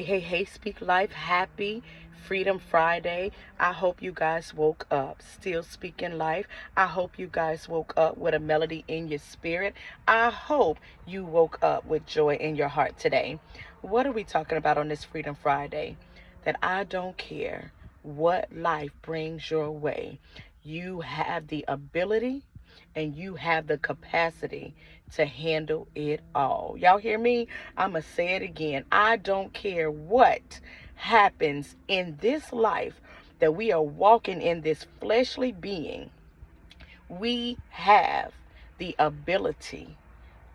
Hey, Speak Life. Happy Freedom Friday. I hope you guys woke up still speaking life. I hope you guys woke up with a melody in your spirit. I hope you woke up with joy in your heart today. What are we talking about on this Freedom Friday? That I don't care what life brings your way. You have the ability and you have the capacity to handle it all. Y'all hear me? I'm going to say it again. I don't care what happens in this life that we are walking in this fleshly being. We have the ability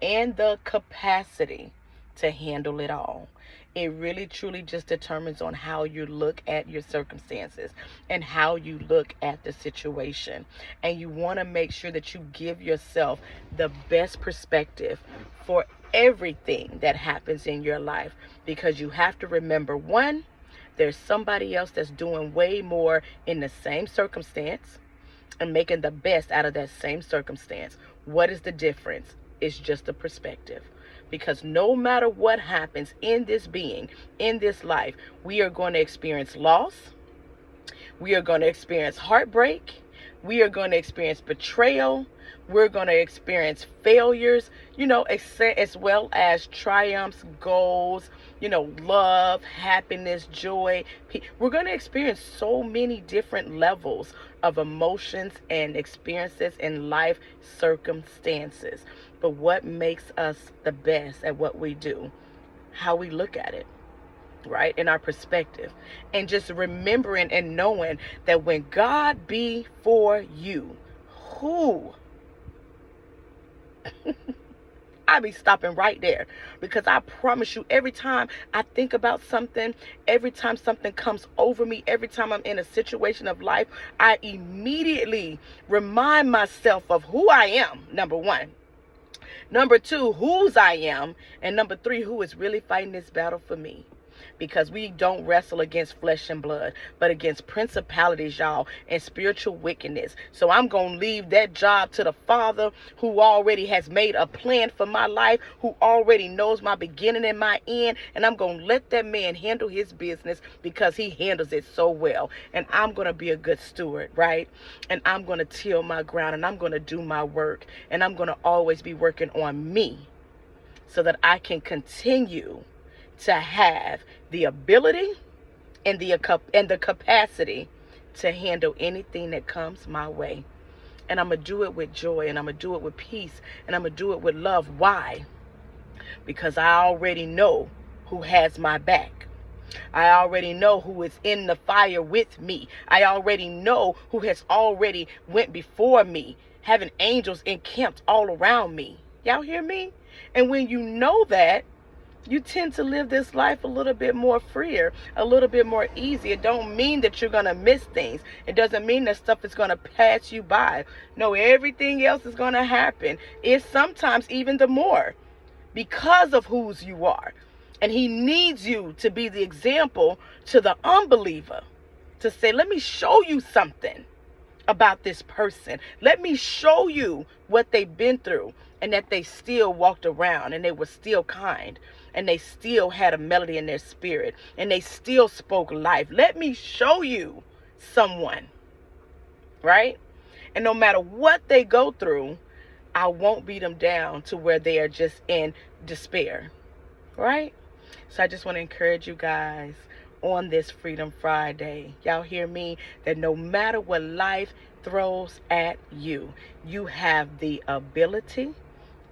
and the capacity to handle it all. It really truly just determines on how you look at your circumstances and how you look at the situation. And you want to make sure that you give yourself the best perspective for everything that happens in your life, because you have to remember, one, there's somebody else that's doing way more in the same circumstance and making the best out of that same circumstance. What is the difference? It's just a perspective. Because no matter what happens in this being, in this life, we are going to experience loss. We are going to experience heartbreak. We are going to experience betrayal. We're going to experience failures, as well as triumphs, goals, love, happiness, joy. We're going to experience so many different levels of emotions and experiences in life circumstances. But what makes us the best at what we do? How we look at it, right? In our perspective. And just remembering and knowing that when God be for you, who? I be stopping right there, because I promise you, every time I think about something, every time something comes over me, every time I'm in a situation of life, I immediately remind myself of who I am, number one. Number two, whose I am. And number three, who is really fighting this battle for me. Because we don't wrestle against flesh and blood, but against principalities, y'all, and spiritual wickedness. So I'm going to leave that job to the Father, who already has made a plan for my life, who already knows my beginning and my end. And I'm going to let that man handle his business, because he handles it so well. And I'm going to be a good steward, right? And I'm going to till my ground, and I'm going to do my work. And I'm going to always be working on me, so that I can continue to have the ability and the capacity to handle anything that comes my way. And I'm going to do it with joy, and I'm going to do it with peace, and I'm going to do it with love. Why? Because I already know who has my back. I already know who is in the fire with me. I already know who has already went before me, having angels encamped all around me. Y'all hear me? And when you know that, you tend to live this life a little bit more freer, a little bit more easy. It don't mean that you're going to miss things. It doesn't mean that stuff is going to pass you by. No, everything else is going to happen. It's sometimes even the more, because of whose you are. And he needs you to be the example to the unbeliever, to say, let me show you something about this person. Let me show you what they've been through, and that they still walked around, and they were still kind, and they still had a melody in their spirit, and they still spoke life. Let me show you someone, right? And no matter what they go through, I won't beat them down to where they are just in despair, right? So I just want to encourage you guys on this Freedom Friday. Y'all hear me? That no matter what life throws at you, you have the ability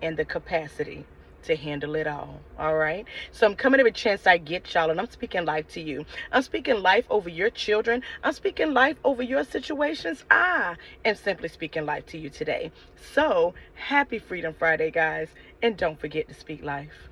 and the capacity to handle it all right? So I'm coming every chance I get, y'all, and I'm speaking life to you. I'm speaking life over your children. I'm speaking life over your situations. I am simply speaking life to you today. So happy Freedom Friday, guys, and don't forget to speak life.